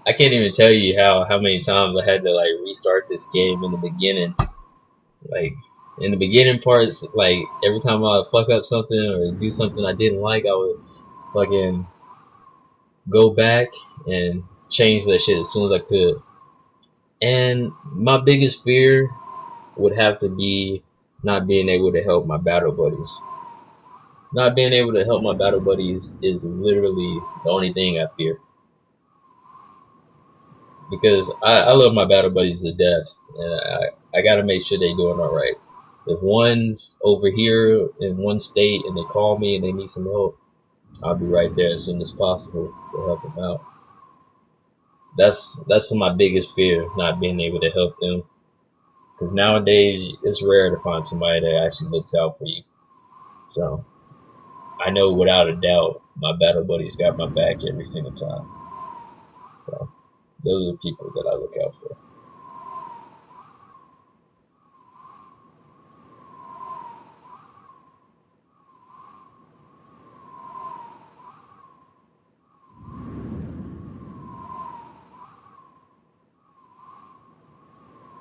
I can't even tell you how many times I had to like restart this game in the beginning. Like in the beginning parts, like every time I would fuck up something or do something I didn't like, I would fucking go back and change that shit as soon as I could. And my biggest fear would have to be not being able to help my battle buddies. Not being able to help my battle buddies is literally the only thing I fear. Because I love my battle buddies to death, and I gotta make sure they doing all right. If one's over here in one state and they call me and they need some help, I'll be right there as soon as possible to help them out. That's my biggest fear, not being able to help them. Because nowadays it's rare to find somebody that actually looks out for you. So I know without a doubt my battle buddies got my back every single time. So those are the people that I look out for.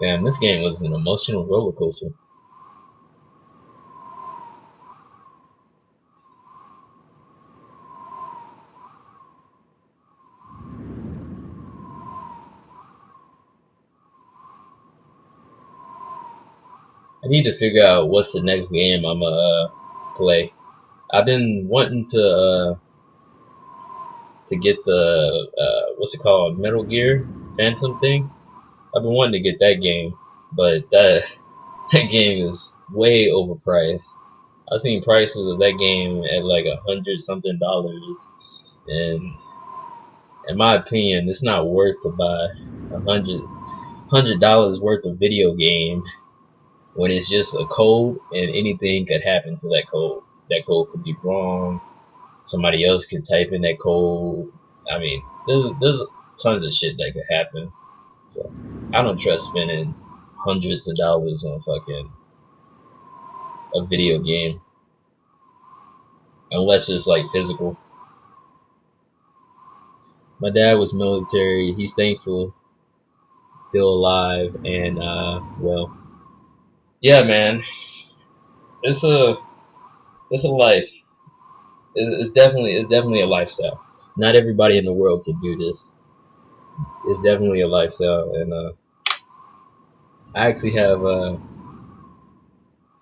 Man, this game was an emotional roller coaster. I need to figure out what's the next game I'm gonna play. I've been wanting to get the what's it called, Metal Gear Phantom thing. I've been wanting to get that game, but that game is way overpriced. I've seen prices of that game at like $100 something, and in my opinion, it's not worth to buy $100 worth of video game when it's just a code and anything could happen to that code. That code could be wrong. Somebody else could type in that code. I mean, there's tons of shit that could happen. So I don't trust spending hundreds of dollars on fucking a video game unless it's like physical. My dad was military. He's thankful, still alive, and well, yeah, man, it's a it's a life. It's definitely a lifestyle. Not everybody in the world can do this. It's definitely a lifestyle, and I actually have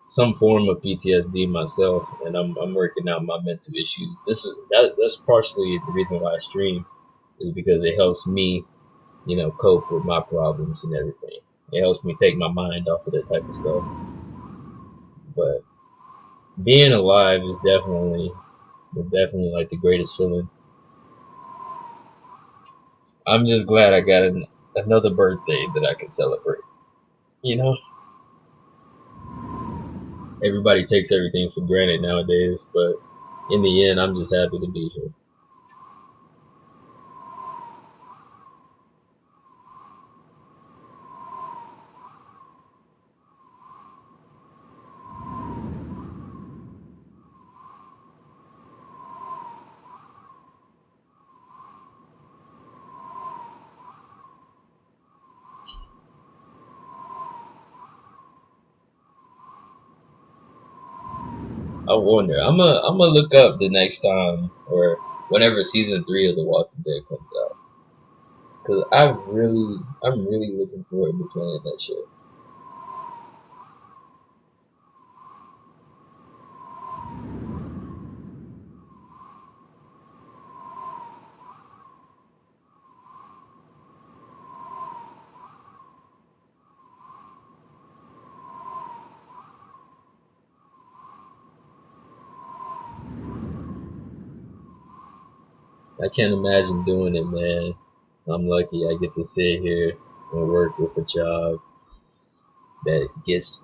some form of PTSD myself, and I'm working out my mental issues. That's partially the reason why I stream, is because it helps me, cope with my problems and everything. It helps me take my mind off of that type of stuff. But being alive is definitely like the greatest feeling. I'm just glad I got another birthday that I can celebrate. You know, everybody takes everything for granted nowadays, but in the end, I'm just happy to be here. I wonder. I'm gonna look up the next time or whenever season 3 of The Walking Dead comes out, cause I'm really looking forward to playing that shit. I can't imagine doing it, man. I'm lucky I get to sit here and work with a job that gets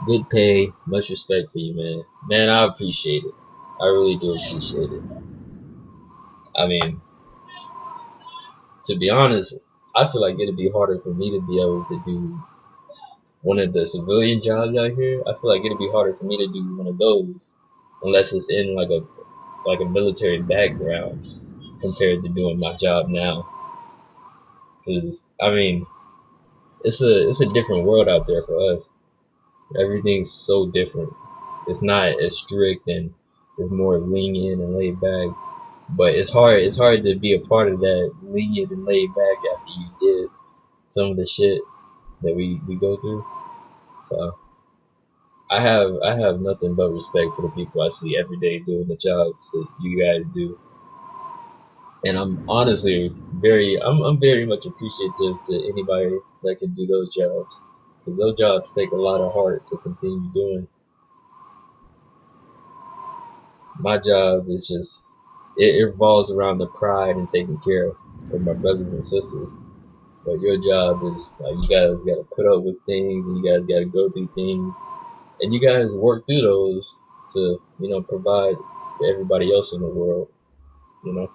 good pay, much respect for you, man. Man, I appreciate it. I really do appreciate it. I mean, to be honest, I feel like it'd be harder for me to be able to do one of the civilian jobs out here. I feel like it'd be harder for me to do one of those unless it's in like a military background compared to doing my job now. Cause I mean, it's a different world out there for us. Everything's so different. It's not as strict and it's more lenient and laid back. But it's hard to be a part of that lenient and laid back after you did some of the shit that we go through. So I have nothing but respect for the people I see every day doing the jobs that you guys do. And I'm honestly I'm very much appreciative to anybody that can do those jobs. Because those jobs take a lot of heart to continue doing. My job is just it revolves around the pride and taking care of my brothers and sisters. But your job is like you guys got to put up with things, and you guys got to go through things, and you guys work through those to provide for everybody else in the world. You know,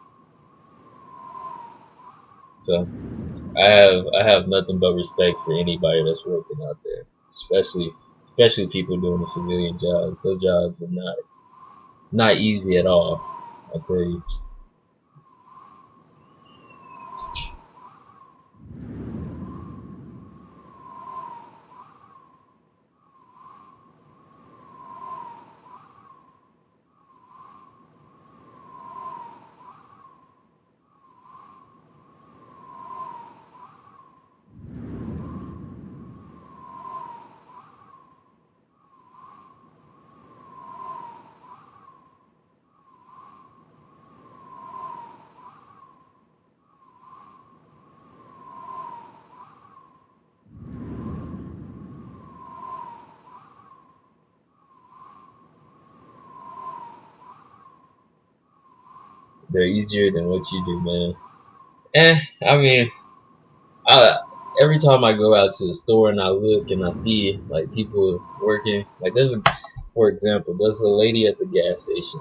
so I have nothing but respect for anybody that's working out there, especially people doing the civilian jobs. Those jobs are not easy at all. I tell you. They're easier than what you do, man. I mean, I every time I go out to the store and I look and I see like people working, like for example, there's a lady at the gas station,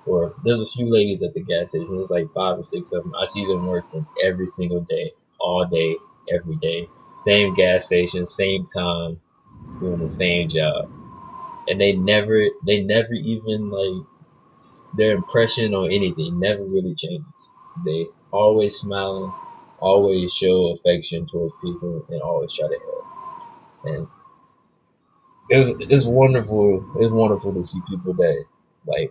or there's a few ladies at the gas station. There's like 5 or 6 of them. I see them working every single day, all day, every day, same gas station, same time, doing the same job, and they never even like their impression on anything never really changes. They always smiling, always show affection towards people, and always try to help. And it's wonderful. It's wonderful to see people that like.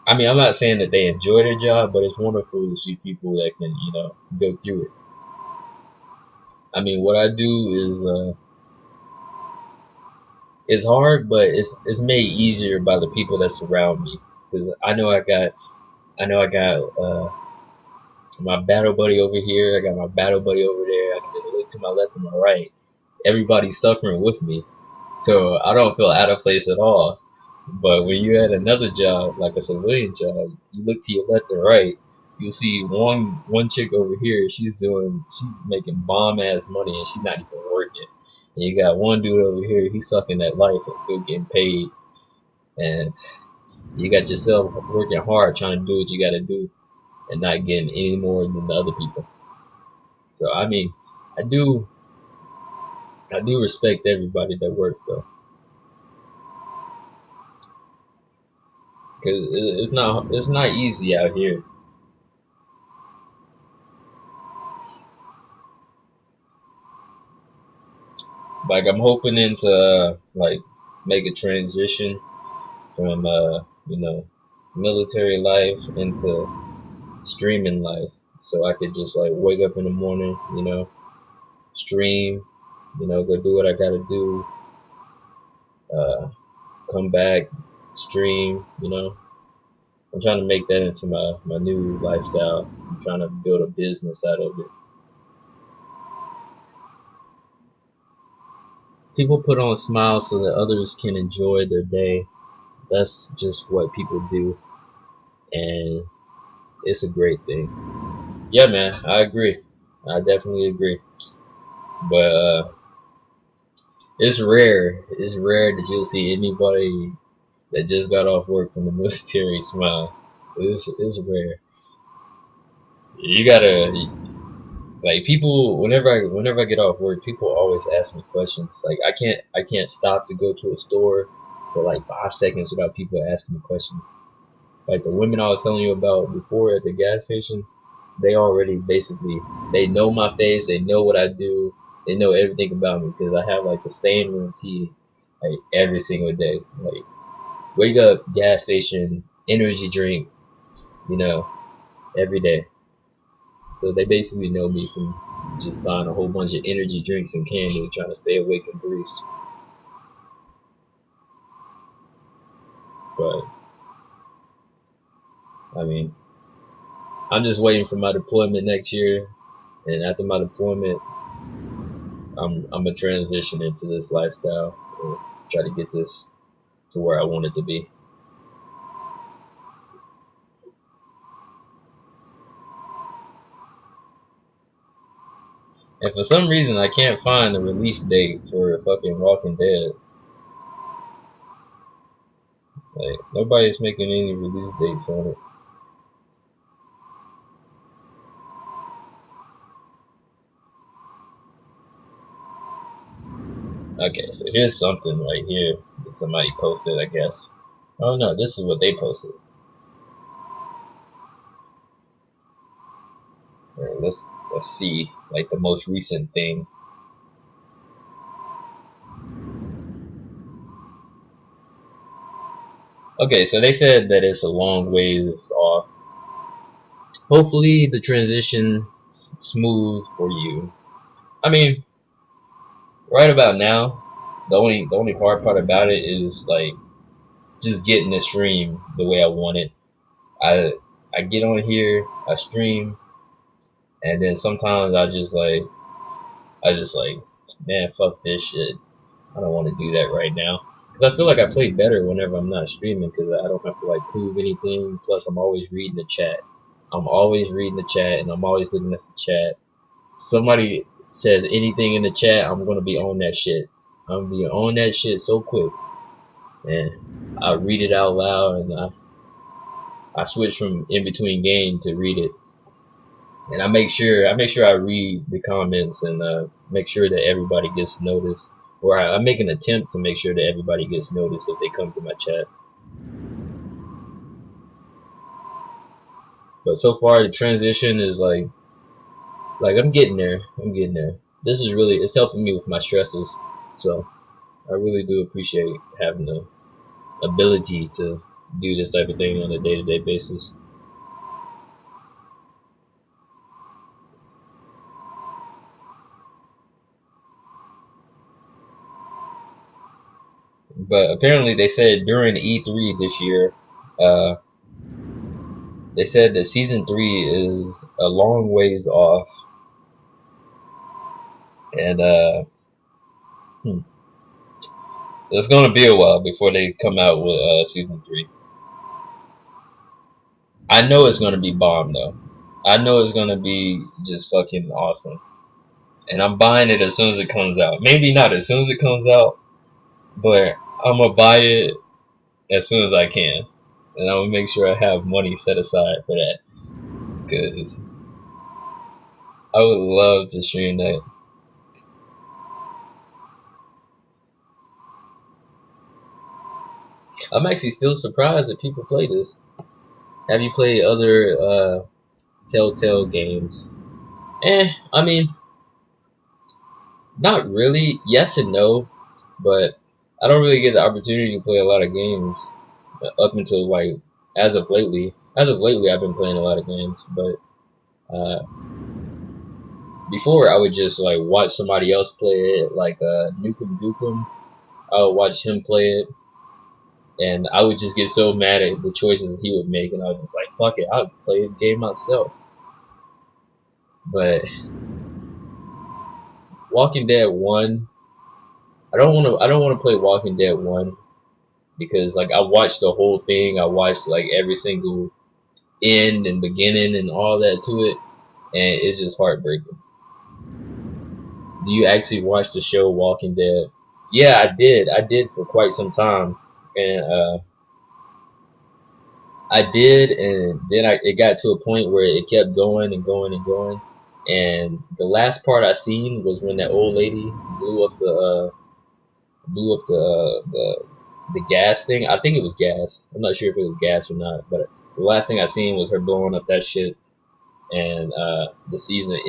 I mean, I'm not saying that they enjoy their job, but it's wonderful to see people that can go through it. I mean, what I do is it's hard, but it's made easier by the people that surround me. Because I know I got my battle buddy over here. I got my battle buddy over there. I can look to my left and my right. Everybody's suffering with me, so I don't feel out of place at all. But when you're at another job, like a civilian job, you look to your left and right. You'll see one chick over here. She's making bomb ass money and she's not even working. And you got one dude over here. He's sucking that life and still getting paid. And you got yourself working hard trying to do what you got to do and not getting any more than the other people. So I mean, I do I do respect everybody that works though, because it's not easy out here. Like I'm hoping into like make a transition from military life into streaming life, so I could just like wake up in the morning, stream, go do what I gotta do, uh, come back, stream. I'm trying to make that into my new lifestyle. I'm trying to build a business out of it. People put on smiles so that others can enjoy their day. That's just what people do, and it's a great thing. Yeah, man, I agree. I definitely agree. But it's rare. It's rare that you'll see anybody that just got off work from the military smile. It's rare. You gotta like people. Whenever I get off work, people always ask me questions. Like I can't stop to go to a store for like 5 seconds without people asking me questions. Like the women I was telling you about before at the gas station. they already basically, they know my face, they know what I do, they know everything about me because I have like the same routine like every single day. Like wake up, gas station, energy drink, you know, every day. So they basically know me from just buying a whole bunch of energy drinks and candy, trying to stay awake and Bruce. But I mean, I'm just waiting for my deployment next year, and after my deployment, I'm gonna transition into this lifestyle and try to get this to where I want it to be. And for some reason, I can't find a release date for fucking Walking Dead. Like nobody's making any release dates on it. Okay, so here's something right here that somebody posted, I guess. Oh no, this is what they posted. Right, let's see like the most recent thing. Okay, so they said that it's a long ways off. Hopefully the transition smooth for you. I mean, right about now, the only hard part about it is like just getting the stream the way I want it. I get on here, I stream, and then sometimes I just like, man, fuck this shit. I don't want to do that right now. Because I feel like I play better whenever I'm not streaming because I don't have to like prove anything. Plus, I'm always reading the chat. I'm always reading the chat and I'm always looking at the chat. Somebody says anything in the chat, I'm gonna be on that shit. I'm gonna be on that shit so quick. And I read it out loud and I switch from in between game to read it. And I make sure I read the comments and make sure that everybody gets noticed. Or I make an attempt to make sure that everybody gets noticed if they come to my chat. But so far the transition is like I'm getting there. I'm getting there. This is really, it's helping me with my stresses. So I really do appreciate having the ability to do this type of thing on a day-to-day basis. But apparently they said during E3 this year, uh, they said that season 3 is a long ways off, and it's gonna be a while before they come out with season 3. I know it's gonna be bomb though. I know it's gonna be just fucking awesome, and I'm buying it as soon as it comes out. Maybe not as soon as it comes out, but I'm gonna buy it as soon as I can, and I'm gonna make sure I have money set aside for that, cause I would love to stream that. I'm actually still surprised that people play this. Have you played other Telltale games? I mean, not really. Yes and no, but I don't really get the opportunity to play a lot of games up until like as of lately. As of lately, I've been playing a lot of games, but uh, before I would just like watch somebody else play it, like Nukem Dukem. I would watch him play it, and I would just get so mad at the choices he would make, and I was just like, "Fuck it, I'll play the game myself." But Walking Dead 1, I don't want to play Walking Dead 1 because like I watched the whole thing. I watched like every single end and beginning and all that to it, and it's just heartbreaking. Do you actually watch the show Walking Dead? Yeah, I did. I did for quite some time, and I did, and then it got to a point where it kept going and going and going. And the last part I seen was when that old lady blew up the gas thing. I think it was gas. I'm not sure if it was gas or not, but the last thing I seen was her blowing up that shit. and the season